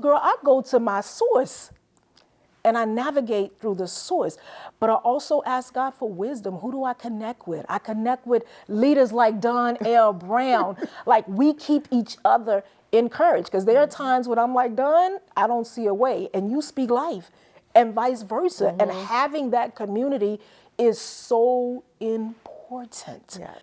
Girl, I go to my source and I navigate through the source. But I also ask God for wisdom. Who do I connect with? I connect with leaders like Don L. Brown. Like, we keep each other encouraged, because there are times when I'm like, Don, I don't see a way, and you speak life, and vice versa. And having that community is so important. Yeah.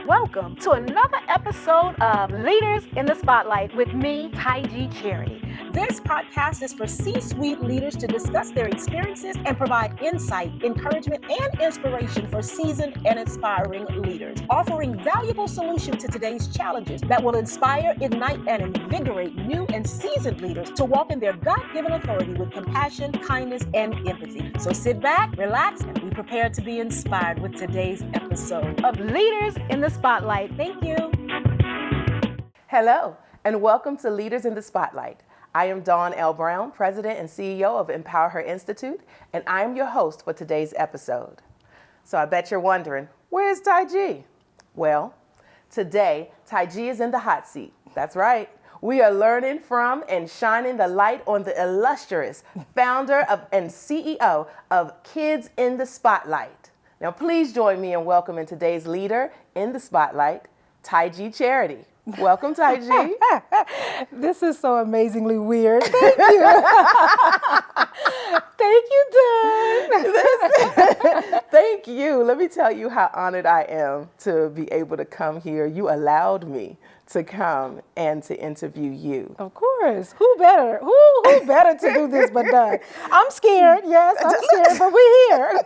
Welcome to another episode of Leaders in the Spotlight with me, Tige Charity. This podcast is for C-suite leaders to discuss their experiences and provide insight, encouragement, and inspiration for seasoned and inspiring leaders, offering valuable solutions to today's challenges that will inspire, ignite, and invigorate new and seasoned leaders to walk in their God-given authority with compassion, kindness, and empathy. So sit back, relax, and be prepared to be inspired with today's episode Of Leaders in the Spotlight. Thank you. Hello, and welcome to Leaders in the Spotlight. I am Dawn L. Brown, President and CEO of EmpowHer Institute, and I am your host for today's episode. So I bet you're wondering, where's Tige? Well, today, Tige is in the hot seat. That's right. We are learning from and shining the light on the illustrious founder and CEO of Kids in the Spotlight. Now, please join me in welcoming today's leader in the spotlight, Tige Charity. Welcome, Tige. This is so amazingly weird. Thank you. Thank you, Don. Thank you. Let me tell you how honored I am to be able to come here. You allowed me to come and to interview you. Of course. Who better? Who better to do this but Don? I'm scared. Yes, I'm scared, but we're here.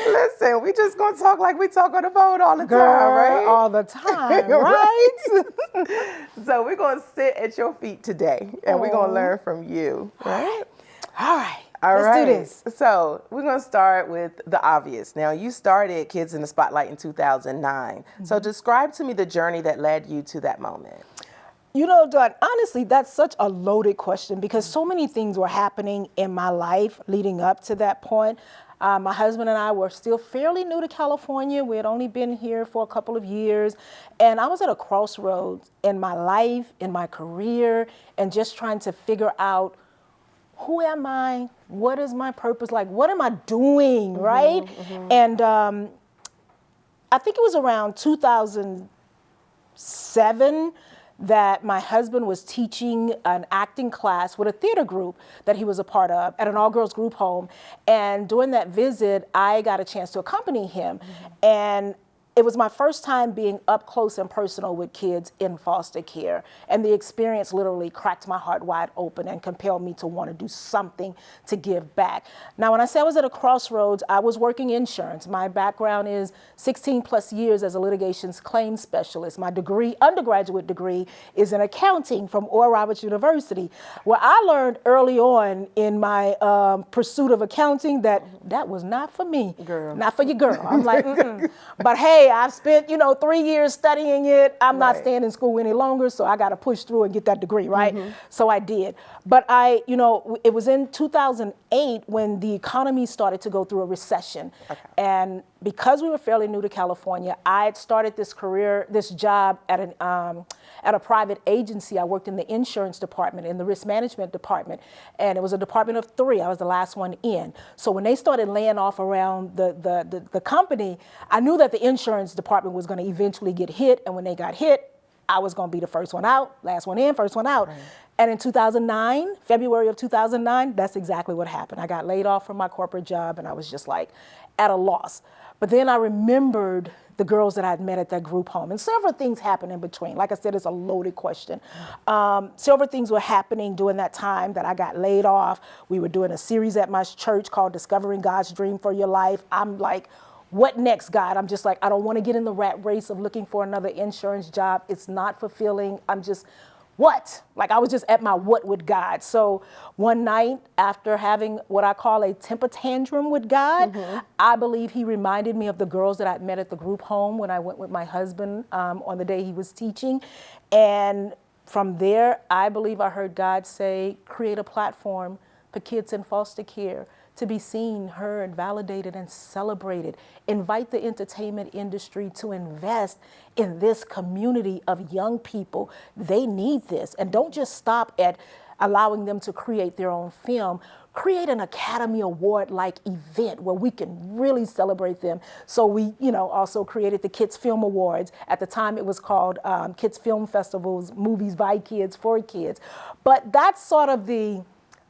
Listen, we just gonna talk like we talk on the phone all the Girl, time, right? all the time, right? So we're gonna sit at your feet today, and we're gonna learn from you, right? All right. All Let's right. do this. So we're going to start with the obvious. Now, you started Kids in the Spotlight in 2009. So describe to me the journey that led you to that moment. You know, Don, honestly, that's such a loaded question because so many things were happening in my life leading up to that point. My husband and I were still fairly new to California. We had only been here for a couple of years. And I was at a crossroads in my life, in my career, and just trying to figure out, who am I? What is my purpose? Like, what am I doing, right? And I think it was around 2007 that my husband was teaching an acting class with a theater group that he was a part of at an all-girls group home. And during that visit, I got a chance to accompany him. And it was my first time being up close and personal with kids in foster care. And the experience literally cracked my heart wide open and compelled me to want to do something to give back. Now, when I say I was at a crossroads, I was working insurance. My background is 16 plus years as a litigations claims specialist. My degree, undergraduate degree, is in accounting from Oral Roberts University, where I learned early on in my pursuit of accounting that was not for me. Girl. Not for your girl. I'm like, But hey, I've spent, 3 years studying it. I'm not staying in school any longer, so I got to push through and get that degree, right? So I did. But it was in 2008 when the economy started to go through a recession. Okay. And because we were fairly new to California, I had started this job at a private agency. I worked in the insurance department, in the risk management department, and it was a department of 3. I was the last one in. So when they started laying off around the company, I knew that the insurance department was going to eventually get hit, and when they got hit, I was going to be the first one out, last one in, first one out. Right. And in 2009, February of 2009, that's exactly what happened. I got laid off from my corporate job, and I was just like at a loss. But then I remembered the girls that I'd met at that group home. And several things happened in between. Like I said, it's a loaded question. Several things were happening during that time that I got laid off. We were doing a series at my church called Discovering God's Dream for Your Life. I'm like, what next, God? I'm just like, I don't want to get in the rat race of looking for another insurance job. It's not fulfilling. I'm just, what? Like, I was just at my what with God. So one night, after having what I call a temper tantrum with God, I believe he reminded me of the girls that I'd met at the group home when I went with my husband on the day he was teaching. And from there, I believe I heard God say, create a platform for kids in foster care to be seen, heard, validated, and celebrated. Invite the entertainment industry to invest in this community of young people. They need this. And don't just stop at allowing them to create their own film. Create an Academy Award-like event where we can really celebrate them. So we, also created the Kids Film Awards. At the time, it was called Kids Film Festivals, Movies by Kids for Kids. But that's sort of the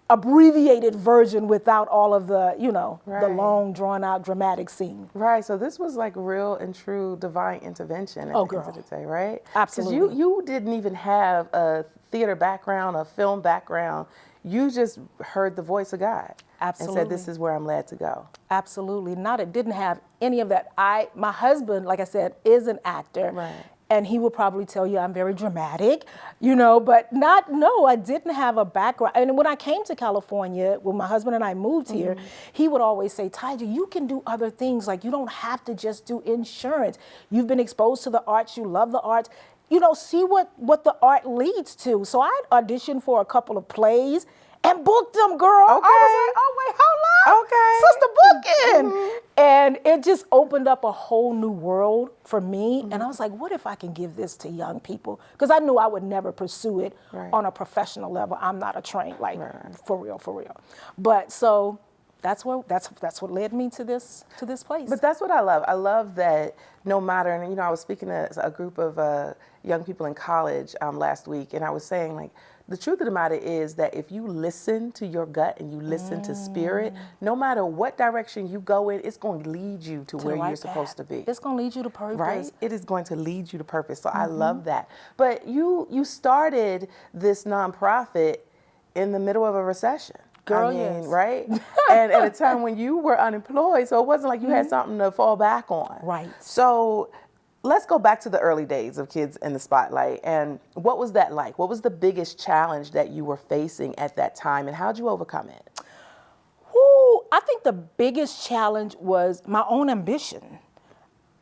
abbreviated version without all of the, the long, drawn-out, dramatic scene. Right. So this was like real and true divine intervention at the end of the day, right? Absolutely. Because you didn't even have a theater background, a film background. You just heard the voice of God. Absolutely. And said, this is where I'm led to go. Absolutely. It didn't have any of that. My husband, like I said, is an actor. Right. And he will probably tell you I'm very dramatic, but I didn't have a background. And when I came to California, when my husband and I moved here, he would always say, Tige, you can do other things. Like, you don't have to just do insurance. You've been exposed to the arts. You love the arts. See what the art leads to. So I auditioned for a couple of plays and booked them, girl. Okay. I was like, oh, wait, hold on. Okay. Sister booking. And it just opened up a whole new world for me. And I was like, what if I can give this to young people? Because I knew I would never pursue it on a professional level. I'm not a trained, for real. But so that's what led me to this place. But that's what I love. I love that no matter, and I was speaking to a group of young people in college last week, and I was saying, like, the truth of the matter is that if you listen to your gut and you listen to spirit, no matter what direction you go in, it's going to lead you to where you're supposed to be. It's going to lead you to purpose. Right? It is going to lead you to purpose. So I love that. But you started this nonprofit in the middle of a recession. Girl, yes. yes. Right? And at a time when you were unemployed, so it wasn't like you had something to fall back on. Right. So let's go back to the early days of Kids in the Spotlight. And what was that like? What was the biggest challenge that you were facing at that time, and how'd you overcome it? I think the biggest challenge was my own ambition.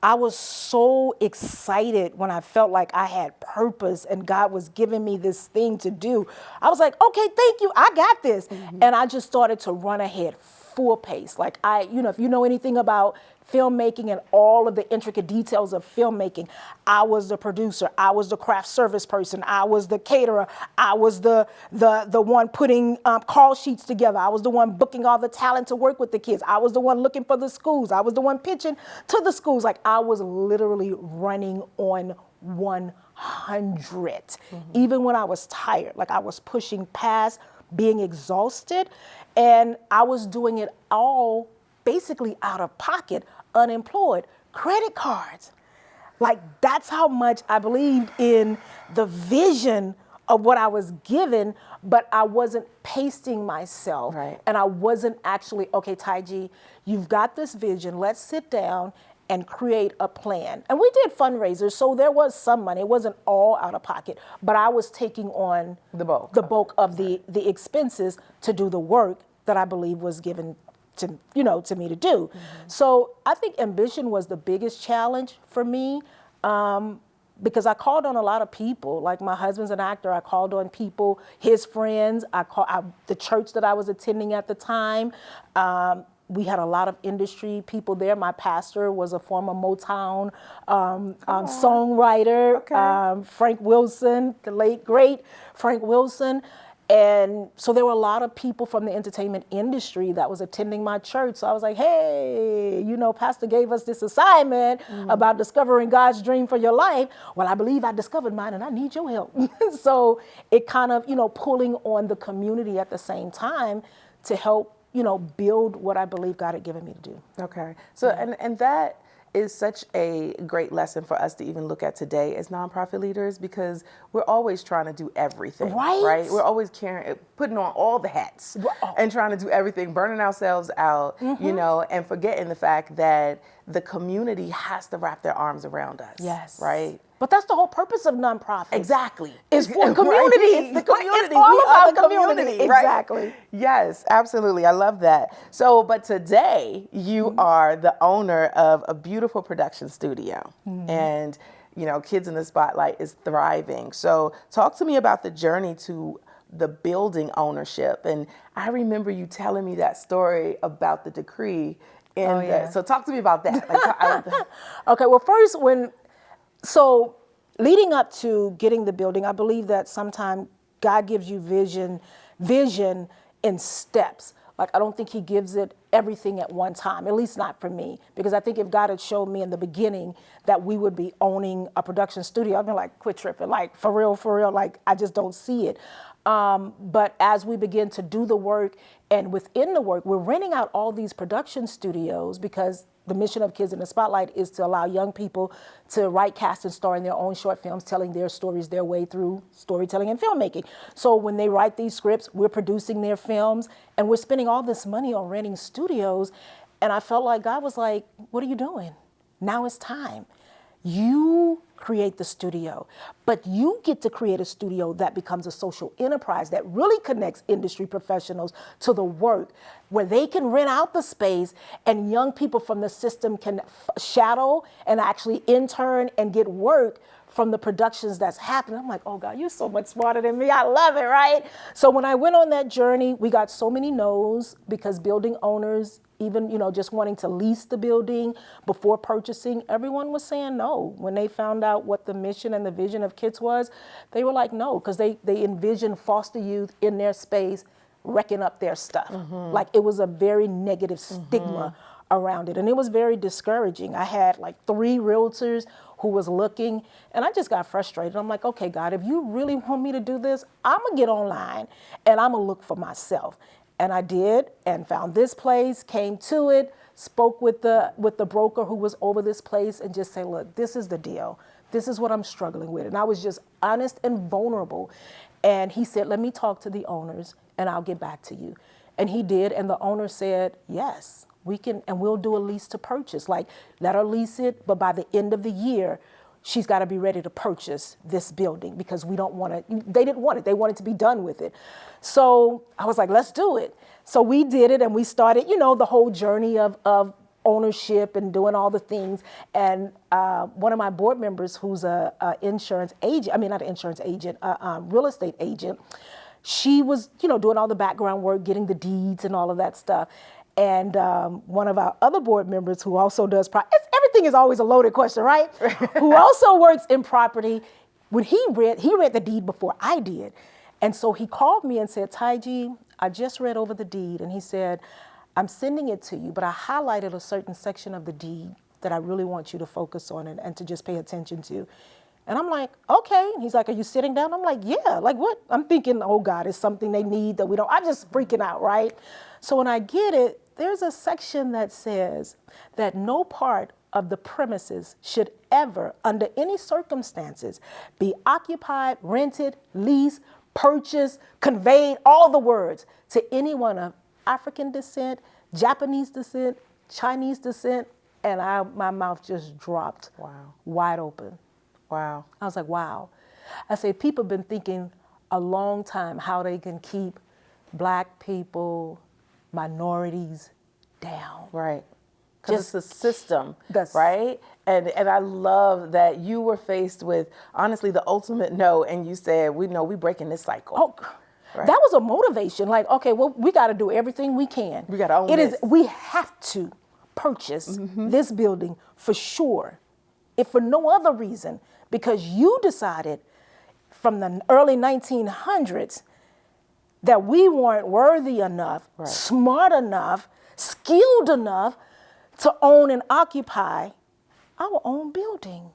I was so excited when I felt like I had purpose and God was giving me this thing to do. I was like, okay, thank you, I got this. And I just started to run ahead full pace. Like if you know anything about filmmaking and all of the intricate details of filmmaking, I was the producer, I was the craft service person, I was the caterer, I was the one putting call sheets together, I was the one booking all the talent to work with the kids, I was the one looking for the schools, I was the one pitching to the schools. Like, I was literally running on 100. Even when I was tired, like, I was pushing past being exhausted, and I was doing it all basically out of pocket, unemployed, credit cards. Like, that's how much I believed in the vision of what I was given, but I wasn't pacing myself. Right. And I wasn't actually, okay, Tige, you've got this vision, let's sit down and create a plan. And we did fundraisers, so there was some money. It wasn't all out of pocket, but I was taking on the bulk of the expenses to do the work that I believe was given to me to do. So I think ambition was the biggest challenge for me, because I called on a lot of people. Like, my husband's an actor. I called on people, his friends. The church that I was attending at the time. We had a lot of industry people there. My pastor was a former Motown songwriter, Frank Wilson, the late, great Frank Wilson. And so there were a lot of people from the entertainment industry that was attending my church. So I was like, hey, Pastor gave us this assignment about discovering God's dream for your life. Well, I believe I discovered mine and I need your help. So it kind of, pulling on the community at the same time to help, build what I believe God had given me to do. Okay. So, and that is such a great lesson for us to even look at today as nonprofit leaders, because we're always trying to do everything, right? We're always putting on all the hats and trying to do everything, burning ourselves out, and forgetting the fact that the community has to wrap their arms around us. Yes. Right? But that's the whole purpose of nonprofits. Exactly. It's for community. It's the community. It's all we about are the community. Right? Exactly. Yes, absolutely. I love that. So, but today you are the owner of a beautiful production studio, and Kids in the Spotlight is thriving. So talk to me about the journey to the building ownership. And I remember you telling me that story about the decree. So talk to me about that. Okay, well, first, so leading up to getting the building, I believe that sometimes God gives you vision in steps. Like, I don't think he gives it everything at one time, at least not for me. Because I think if God had showed me in the beginning that we would be owning a production studio, I'd be like, quit tripping, like, for real, like, I just don't see it. But as we begin to do the work, and within the work, we're renting out all these production studios because the mission of Kids in the Spotlight is to allow young people to write, cast, and star in their own short films, telling their stories their way through storytelling and filmmaking. So when they write these scripts, we're producing their films, and we're spending all this money on renting studios. And I felt like God was like, what are you doing? Now it's time. You create the studio, but you get to create a studio that becomes a social enterprise that really connects industry professionals to the work, where they can rent out the space and young people from the system can shadow and actually intern and get work from the productions that's happening. I'm like, oh God, you're so much smarter than me. I love it, right? So when I went on that journey, we got so many no's because building owners, even, just wanting to lease the building before purchasing, everyone was saying no. When they found out what the mission and the vision of KITS was, they were like, no, because they envisioned foster youth in their space, wrecking up their stuff. Like, it was a very negative stigma around it. And it was very discouraging. I had like 3 realtors who was looking, and I just got frustrated. I'm like, okay, God, if you really want me to do this, I'm gonna get online and I'm gonna look for myself. And I did, and found this place, came to it, spoke with the broker who was over this place, and just say, look, this is the deal. This is what I'm struggling with. And I was just honest and vulnerable. And he said, let me talk to the owners and I'll get back to you. And he did, and the owner said, yes, we can, and we'll do a lease to purchase. Like, let her lease it, but by the end of the year, she's got to be ready to purchase this building because we don't want to, they didn't want it. They wanted to be done with it. So I was like, let's do it. So we did it, and we started, the whole journey of ownership and doing all the things. And one of my board members, who's a insurance agent, not an insurance agent, real estate agent, she was, doing all the background work, getting the deeds and all of that stuff. And one of our other board members who also does, everything is always a loaded question, right? Who also works in property, when he read the deed before I did. And so he called me and said, Tige, I just read over the deed. And he said, I'm sending it to you, but I highlighted a certain section of the deed that I really want you to focus on and to just pay attention to. And I'm like, okay. And he's like, are you sitting down? I'm like, yeah. Like, what? I'm thinking, oh God, it's something they need that we don't. I'm just freaking out, right? So when I get it, there's a section that says that no part of the premises should ever, under any circumstances, be occupied, rented, leased, purchased, conveyed, all the words, to anyone of African descent, Japanese descent, Chinese descent, and my mouth just dropped. Wow. Wide open. Wow. I was like, wow. I said, people have been thinking a long time how they can keep Black people, minorities down. Right. Because it's the system, That's right? And I love that you were faced with, honestly, the ultimate no, and you said, we breaking this cycle. Oh, right. That was a motivation. Like, okay, well, we got to do everything we can. We got to own this. We have to purchase this building for sure, if for no other reason, because you decided from the early 1900s that we weren't worthy enough, right, smart enough, skilled enough to own and occupy our own building.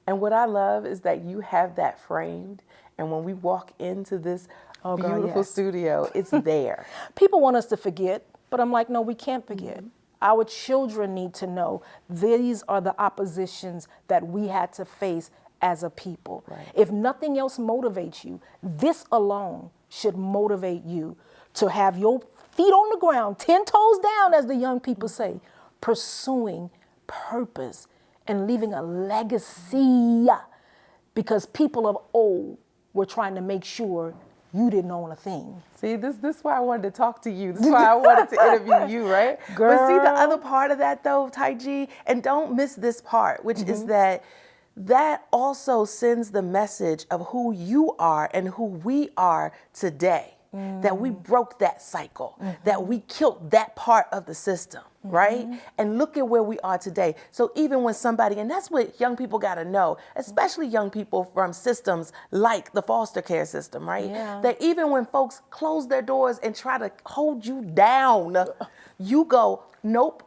And what I love is that you have that framed, and when we walk into this beautiful studio, it's there. People want us to forget, but I'm like, no, we can't forget. Our children need to know these are the oppositions that we had to face as a people. Right. If nothing else motivates you, this alone should motivate you to have your feet on the ground, 10 toes down, as the young people say, pursuing purpose and leaving a legacy, because people of old were trying to make sure you didn't own a thing. See, this is why I wanted to talk to you. This is why I wanted to interview you, right? Girl. But see, the other part of that, though, Tige, and don't miss this part, which is that that also sends the message of who you are and who we are today. That we broke that cycle, that we killed that part of the system, right? And look at where we are today. So even when somebody, and that's what young people got to know, especially young people from systems like the foster care system, right? Yeah. That even when folks close their doors and try to hold you down, you go, nope,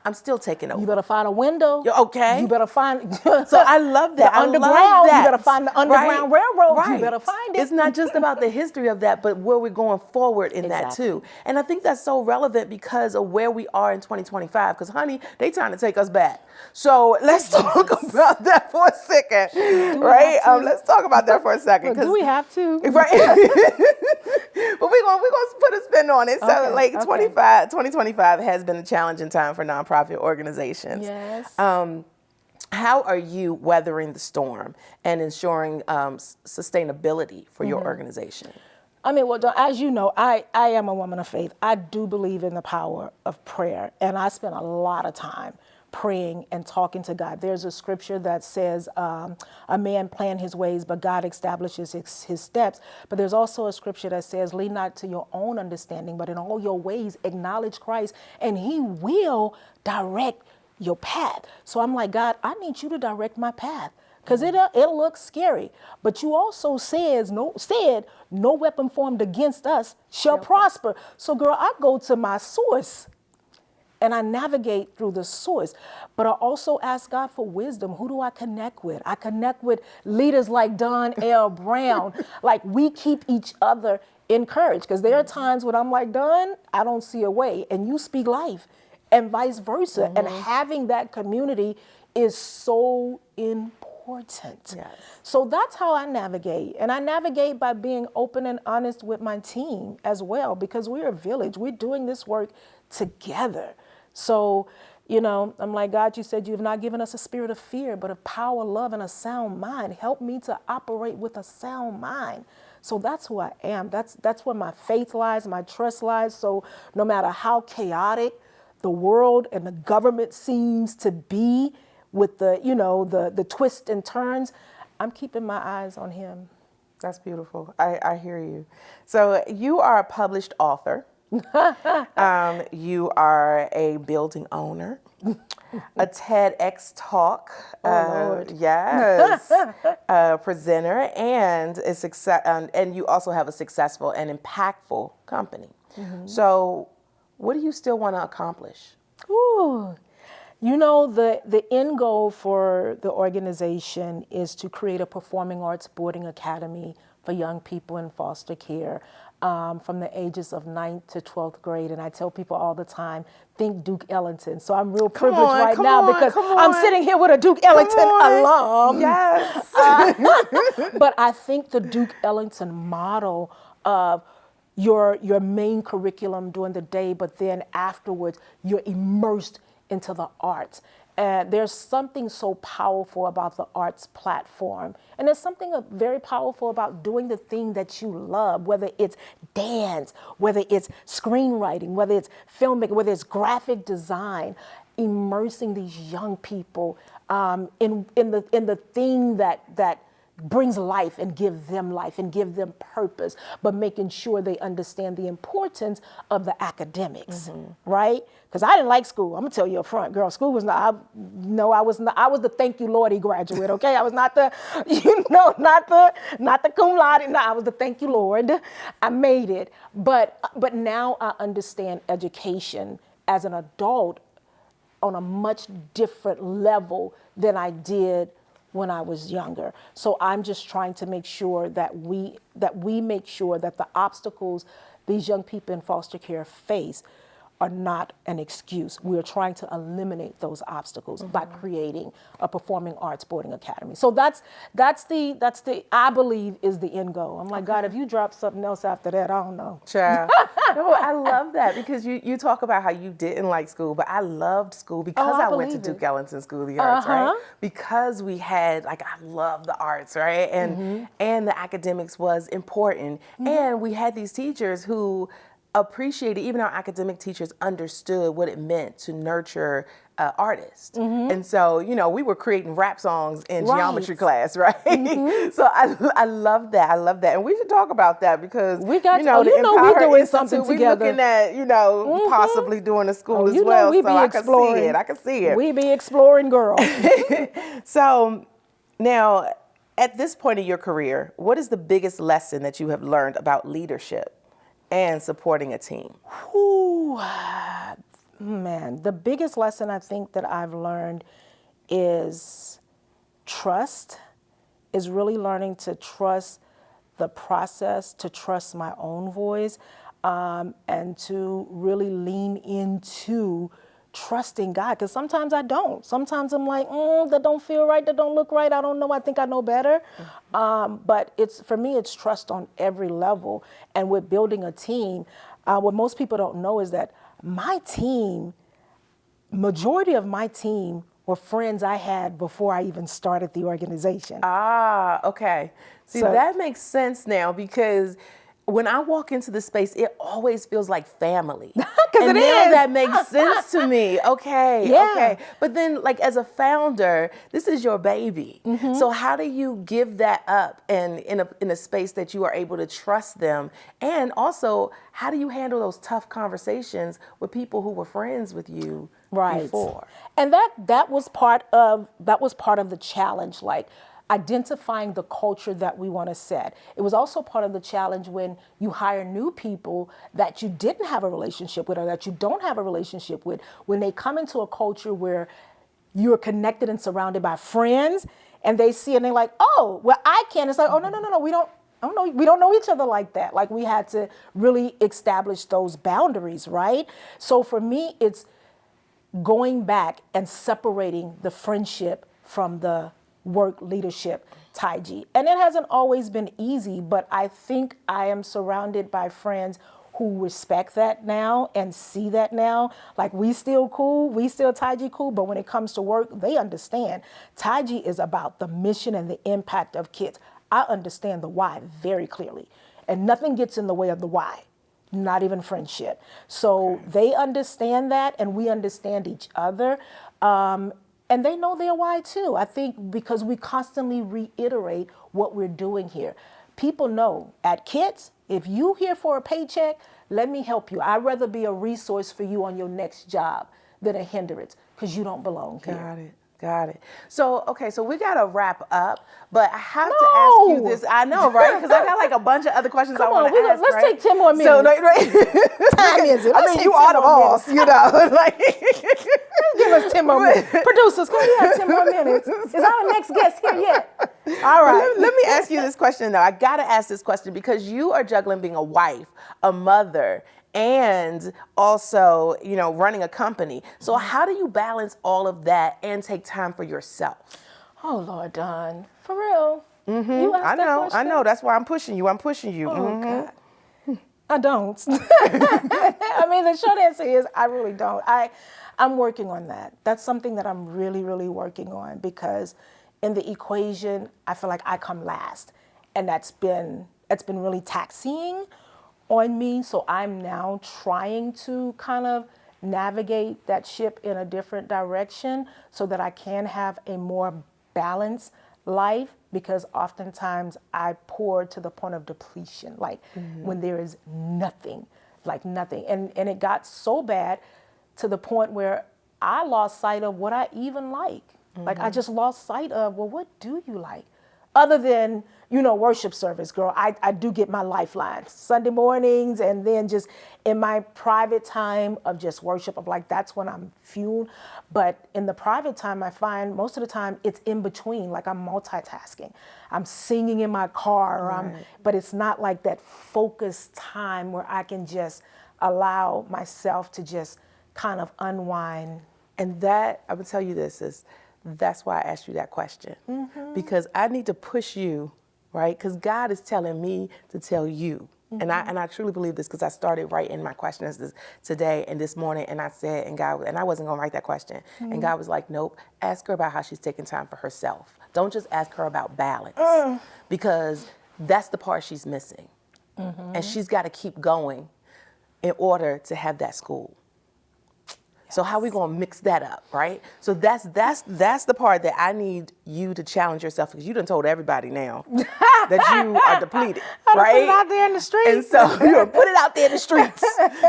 I'm still taking over. You better find a window. Okay. You better find. So I love that. The underground. You better find the underground railroad. Right. You better find it. It's not just about the history of that, but where we're going forward in that too. And I think that's so relevant because of where we are in 2025. Because, honey, they trying to take us back. So let's talk about that for a second, right? Let's talk about that for a second. Do we have to? Right. But we're gonna put a spin on it. So, 2025 has been a challenging time for nonprofit organizations. Yes. How are you weathering the storm and ensuring sustainability for your organization? I mean, well, as you know, I am a woman of faith. I do believe in the power of prayer, and I spend a lot of time praying and talking to God. There's a scripture that says, a man plans his ways, but God establishes his steps. But there's also a scripture that says, lean not to your own understanding, but in all your ways acknowledge Christ, and he will direct your path. So I'm like, God, I need you to direct my path. Because it looks scary. But you also said no weapon formed against us shall prosper. So girl, I go to my source and I navigate through the source. But I also ask God for wisdom. Who do I connect with? I connect with leaders like Don L. Brown. Like, we keep each other encouraged. Because there are times when I'm like, Don, I don't see a way. And you speak life. And vice versa. And having that community is so important. Yes. So that's how I navigate. And I navigate by being open and honest with my team as well, because we're a village. We're doing this work together. So, you know, I'm like, God, you said you have not given us a spirit of fear, but of power, love, and a sound mind. Help me to operate with a sound mind. So that's who I am. That's where my faith lies, my trust lies. So no matter how chaotic the world and the government seems to be with the twists and turns, I'm keeping my eyes on him. That's beautiful. I hear you. So you are a published author. You are a building owner, a TEDx talk, yes, presenter, and a success, and you also have a successful and impactful company. So, what do you still want to accomplish? Ooh. You know, the end goal for the organization is to create a performing arts boarding academy for young people in foster care from the ages of 9th to 12th grade. And I tell people all the time, think Duke Ellington. So I'm real privileged now because I'm sitting here with a Duke Ellington alum. Yes. But I think the Duke Ellington model of your main curriculum during the day, but then afterwards, you're immersed into the arts. And there's something so powerful about the arts platform. And there's something very powerful about doing the thing that you love, whether it's dance, whether it's screenwriting, whether it's filmmaking, whether it's graphic design, immersing these young people in the thing that brings life and give them purpose, but making sure they understand the importance of the academics, right? Because I didn't like school. I'm gonna tell you up front, girl. School was not. I was the thank you Lordy graduate. Okay, I was not the, not the cum laude. No, I was the thank you Lord. I made it, but now I understand education as an adult on a much different level than I did when I was younger. So I'm just trying to make sure that we make sure that the obstacles these young people in foster care face are not an excuse. We're trying to eliminate those obstacles by creating a performing arts boarding academy. So that's the I believe is the end goal. I'm like, God, if you drop something else after that, I don't know. Child. No, I love that because you talk about how you didn't like school, but I loved school because I went to Duke Ellington School of the Arts, right? Because we had, I love the arts, right? And the academics was important. And we had these teachers who appreciated, even our academic teachers understood what it meant to nurture artists. And so, we were creating rap songs in geometry class, right? So I love that. I love that. And we should talk about that because, we got the we're EmpowHer doing Institute, something we're together. looking at, possibly doing a school as well. We So be I exploring. I can see it. We be exploring, girl. So now, at this point in your career, what is the biggest lesson that you have learned about leadership and supporting a team? Ooh, man, the biggest lesson I think that I've learned is trust, is really learning to trust the process, to trust my own voice, and to really lean into trusting God, because sometimes I don't. Sometimes I'm like, that don't feel right, that don't look right, I don't know, I think I know better. But for me, it's trust on every level. And with building a team, what most people don't know is that my team, majority of my team were friends I had before I even started the organization. Ah, okay. See, that makes sense now, because when I walk into the space, it always feels like family. Because it now is. That makes sense to me. Okay, Yeah. okay. But then, as a founder, this is your baby. So how do you give that up and in a space that you are able to trust them? And also, how do you handle those tough conversations with people who were friends with you before? And that was part of the challenge, identifying the culture that we want to set. It was also part of the challenge when you hire new people that you didn't have a relationship with or that you don't have a relationship with. When they come into a culture where you're connected and surrounded by friends, and they see and they're like, oh, well, I can. It's like, oh, no, we don't know each other like that. We had to really establish those boundaries, right? So for me, it's going back and separating the friendship from the work leadership, Tige. And it hasn't always been easy, but I think I am surrounded by friends who respect that now and see that now. We still cool, we still Tige cool, but when it comes to work, they understand. Tige is about the mission and the impact of kids. I understand the why very clearly, and nothing gets in the way of the why. Not even friendship. So they understand that, and we understand each other. And they know their why too. I think because we constantly reiterate what we're doing here. People know at Kids, if you here for a paycheck, let me help you. I'd rather be a resource for you on your next job than a hindrance, because you don't belong here. Got it. So, okay, so we got to wrap up, but I have to ask you this. I know, right? Because I got a bunch of other questions I want to ask. Let's take 10 more minutes. So, time is it? I mean, you are the boss, Give us 10 more minutes. Producers, can we have 10 more minutes? Is our next guest here yet? All right. Let me ask you this question, though. I got to ask this question because you are juggling being a wife, a mother, and also, running a company. So how do you balance all of that and take time for yourself? Oh, Lord, Dawn. For real? You asked that question? I know. That's why I'm pushing you. Oh, God. I don't. I mean, the short answer is I really don't. I'm working on that. That's something that I'm really, really working on, because in the equation, I feel like I come last. And that's been really taxing on me. So I'm now trying to kind of navigate that ship in a different direction so that I can have a more balanced life, because oftentimes I pour to the point of depletion, when there is nothing, nothing. And it got so bad to the point where I lost sight of what I even like. I just lost sight of, well, what do you like? Other than, worship service, girl, I do get my lifeline Sunday mornings, and then just in my private time of just worship, that's when I'm fueled. But in the private time, I find most of the time it's in between, I'm multitasking. I'm singing in my car, but it's not like that focused time where I can just allow myself to just kind of unwind. And that, I would tell you this, that's why I asked you that question. Because I need to push you, right? Because God is telling me to tell you. And I truly believe this, because I started writing my questions today and this morning, and I said, and I wasn't going to write that question. And God was like, nope, ask her about how she's taking time for herself. Don't just ask her about balance, because that's the part she's missing. And she's got to keep going in order to have that school. So how we gonna mix that up, right? So that's the part that I need you to challenge yourself, because you done told everybody now that you are depleted, right? Put it out there in the streets. And so you're gonna put it out there in the streets.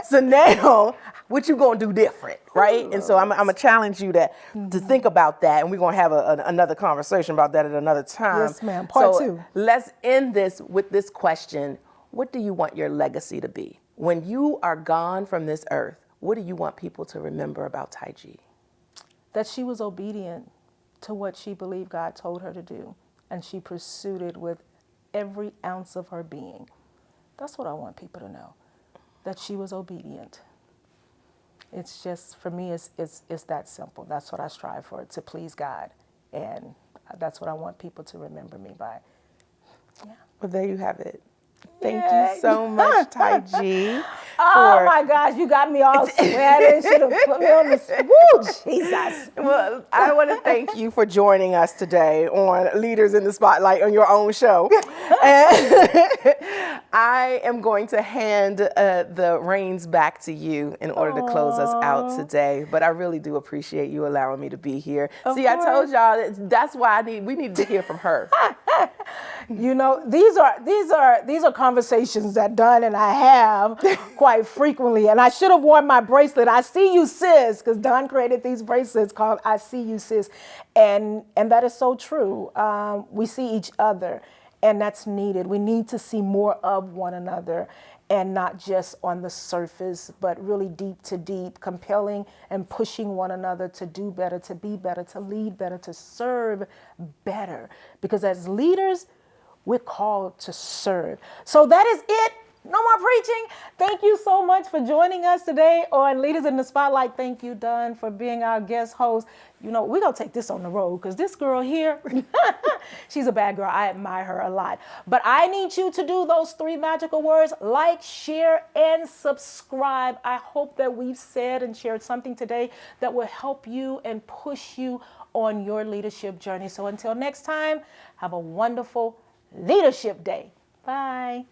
So now, what you gonna do different, right? And so I'm gonna challenge you to think about that, and we're gonna have another conversation about that at another time. Yes, ma'am. Part two. Let's end this with this question: what do you want your legacy to be when you are gone from this earth? What do you want people to remember about Tige? That she was obedient to what she believed God told her to do, and she pursued it with every ounce of her being. That's what I want people to know, that she was obedient. It's just, for me, it's that simple. That's what I strive for, to please God, and that's what I want people to remember me by. Yeah. Well, there you have it. Thank you so much, Tige. Oh my gosh, you got me all sweating. Should have put me on the woo, Jesus. Well, I want to thank you for joining us today on Leaders in the Spotlight on your own show. And I am going to hand the reins back to you in order to close us out today. But I really do appreciate you allowing me to be here. See, I told y'all that's why we need to hear from her. You know, these are conversations that Don and I have quite frequently. And I should have worn my bracelet. I see you, sis, because Don created these bracelets called I See You, sis. And that is so true. We see each other, and that's needed. We need to see more of one another, and not just on the surface, but really deep to deep, compelling and pushing one another to do better, to be better, to lead better, to serve better. Because as leaders, we're called to serve. So that is it. No more preaching. Thank you so much for joining us today on Leaders in the Spotlight. Thank you, Don, for being our guest host. You know, we're going to take this on the road, because this girl here, she's a bad girl. I admire her a lot. But I need you to do those 3 magical words: like, share, and subscribe. I hope that we've said and shared something today that will help you and push you on your leadership journey. So until next time, have a wonderful Leadership Day. Bye.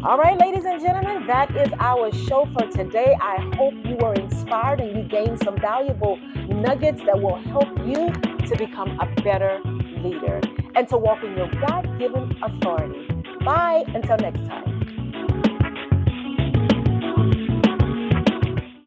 All right, ladies and gentlemen, that is our show for today. I hope you were inspired and you gained some valuable nuggets that will help you to become a better leader and to walk in your God-given authority. Bye, until next time.